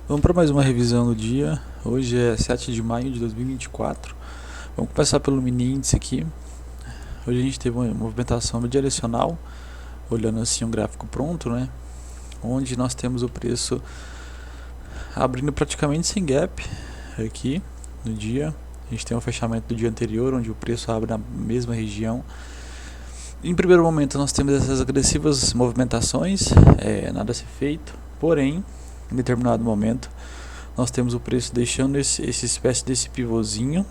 Vamos para mais uma revisão do dia. Hoje é 7 de maio de 2024. Vamos começar pelo mini índice aqui. Hoje a gente teve uma movimentação bidirecional, olhando assim um gráfico pronto, né? Onde nós temos o preço abrindo praticamente sem gap aqui no dia. A gente tem um fechamento do dia anterior, onde o preço abre na mesma região. Em primeiro momento nós temos essas agressivas movimentações, nada a ser feito, porém em determinado momento nós temos o preço deixando esse espécie desse pivôzinho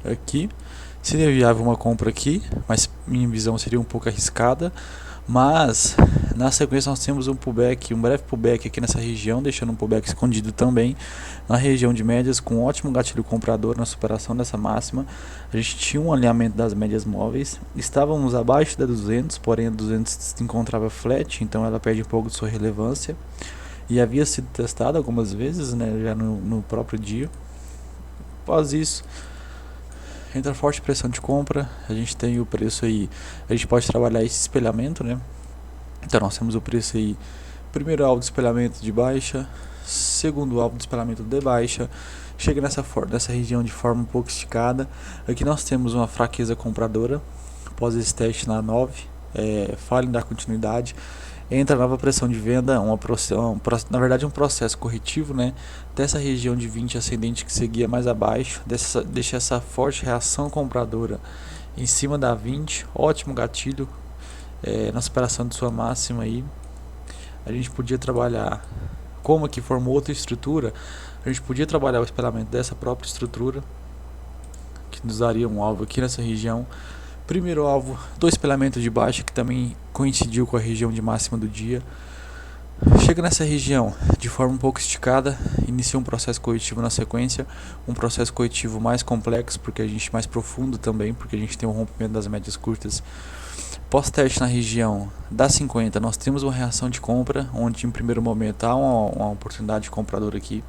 aqui. Seria viável uma compra aqui, mas minha visão seria um pouco arriscada. Mas na sequência nós temos um pullback, um breve pullback aqui nessa região, deixando um pullback escondido também na região de médias, com um ótimo gatilho comprador na superação dessa máxima. A gente tinha um alinhamento das médias móveis, estávamos abaixo da 200, porém a 200 se encontrava flat, então ela perde um pouco de sua relevância. E havia sido testada algumas vezes, né, já no próprio dia. Após isso, entra forte pressão de compra, a gente tem o preço aí, a gente pode trabalhar esse espelhamento, né? Então nós temos o preço aí, primeiro alvo de espelhamento de baixa, segundo alvo de espelhamento de baixa, chega nessa região de forma um pouco esticada. Aqui nós temos uma fraqueza compradora, após esse teste na 9, falha em dar continuidade. Entra nova pressão de venda, na verdade um processo corretivo, né, dessa região de 20 ascendente que seguia mais abaixo, deixa essa forte reação compradora em cima da 20, ótimo gatilho na superação de sua máxima aí. A gente podia trabalhar, como aqui formou outra estrutura, a gente podia trabalhar o espelhamento dessa própria estrutura, que nos daria um alvo aqui nessa região. Primeiro alvo do espelhamento de baixa, que também coincidiu com a região de máxima do dia. Chega nessa região de forma um pouco esticada, inicia um processo corretivo na sequência, um processo corretivo mais complexo, porque a gente mais profundo também, porque a gente tem um rompimento das médias curtas. Pós-teste na região da 50, nós temos uma reação de compra, onde em primeiro momento há uma oportunidade de comprador aqui.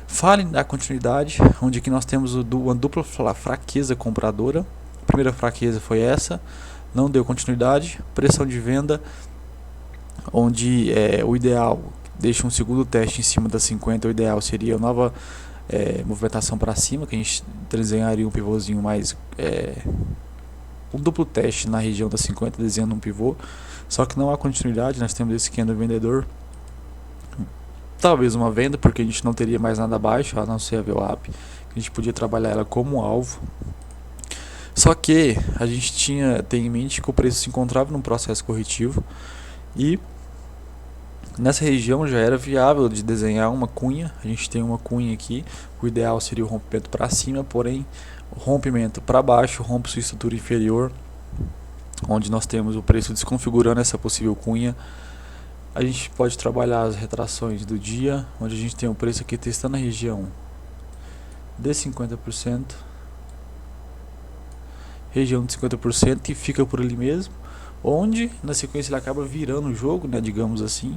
Falha em dar continuidade, onde aqui nós temos uma dupla fraqueza compradora. A primeira fraqueza foi essa, não deu continuidade, pressão de venda, onde o ideal, deixa um segundo teste em cima da 50, o ideal seria nova movimentação para cima, que a gente desenharia um pivôzinho mais, um duplo teste na região da 50, desenhando um pivô, só que não há continuidade. Nós temos esse candle vendedor, talvez uma venda, porque a gente não teria mais nada abaixo, a não ser a VWAP, a gente podia trabalhar ela como alvo. Só que a gente tem em mente que o preço se encontrava num processo corretivo e nessa região já era viável de desenhar uma cunha. A gente tem uma cunha aqui, o ideal seria o rompimento para cima, porém o rompimento para baixo rompe sua estrutura inferior, onde nós temos o preço desconfigurando essa possível cunha. A gente pode trabalhar as retrações do dia, onde a gente tem o preço aqui testando a região de 50%. Região de 50% e fica por ali mesmo, onde na sequência ele acaba virando o jogo, né, digamos assim,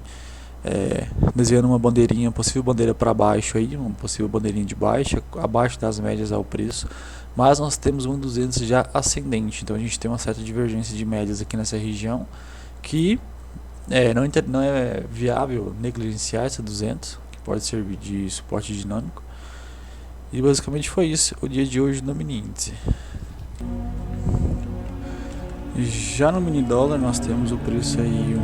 desenhando uma bandeirinha, possível bandeira para baixo aí, uma possível bandeirinha de baixa, abaixo das médias ao preço, mas nós temos um 200 já ascendente, então a gente tem uma certa divergência de médias aqui nessa região, que não é viável negligenciar essa 200, que pode servir de suporte dinâmico. E basicamente foi isso o dia de hoje no mini índice. Já no mini dólar nós temos o preço aí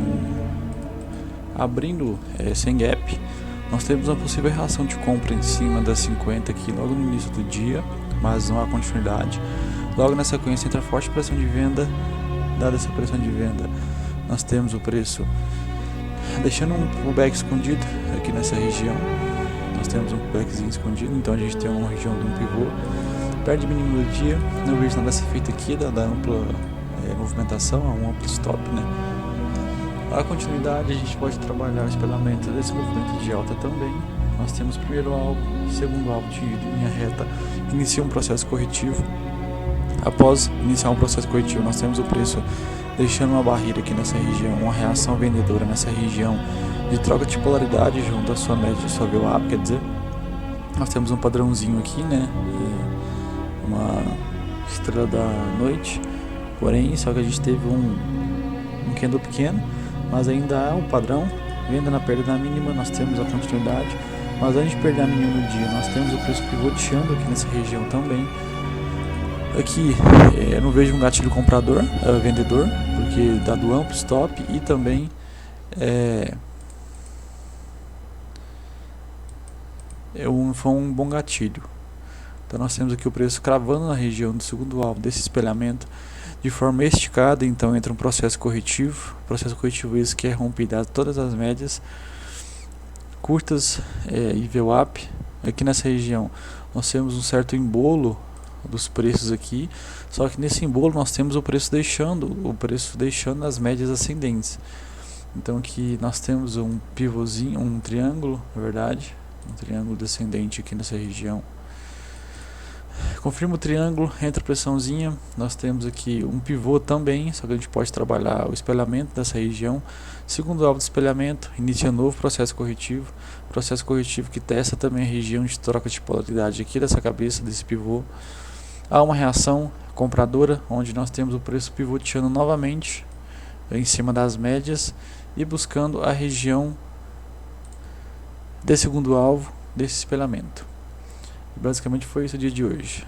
abrindo sem gap. Nós temos uma possível reação de compra em cima das 50 aqui logo no início do dia, mas não há continuidade. Logo na sequência entra forte pressão de venda. Dada essa pressão de venda, nós temos o preço deixando um pullback escondido aqui nessa região. Nós temos um pullbackzinho escondido, então a gente tem uma região de um pivô, perde mínimo do dia. Não vejo nada a ser feito aqui da ampla movimentação, a um amplo stop, né? A continuidade, a gente pode trabalhar o espelhamento desse movimento de alta também. Nós temos primeiro alvo, segundo alvo de linha reta, inicia um processo corretivo. Após iniciar um processo corretivo, nós temos o preço deixando uma barreira aqui nessa região, uma reação vendedora nessa região de troca de polaridade junto à sua média, sua VWAP, quer dizer, nós temos um padrãozinho aqui, né? Uma estrela da noite. Porém, só que a gente teve um candle pequeno, mas ainda há um padrão venda na perda da mínima, nós temos a continuidade, mas antes de perder a mínima no dia, nós temos o preço pivoteando aqui nessa região também. Aqui eu não vejo um gatilho comprador, vendedor, porque dado amplo stop e também foi um bom gatilho. Então nós temos aqui o preço cravando na região do segundo alvo desse espelhamento de forma esticada. Então entra um processo corretivo esse que é rompido todas as médias curtas e VWAP. Aqui nessa região nós temos um certo embolo dos preços aqui, só que nesse embolo nós temos o preço deixando as médias ascendentes. Então aqui nós temos um pivôzinho, um triângulo, na verdade, um triângulo descendente aqui nessa região. Confirma o triângulo, entra a pressãozinha, nós temos aqui um pivô também, só que a gente pode trabalhar o espelhamento dessa região. Segundo alvo de espelhamento, inicia novo processo corretivo que testa também a região de troca de polaridade aqui dessa cabeça, desse pivô. Há uma reação compradora, onde nós temos o preço pivoteando novamente em cima das médias e buscando a região de segundo alvo desse espelhamento. Basicamente foi isso o dia de hoje.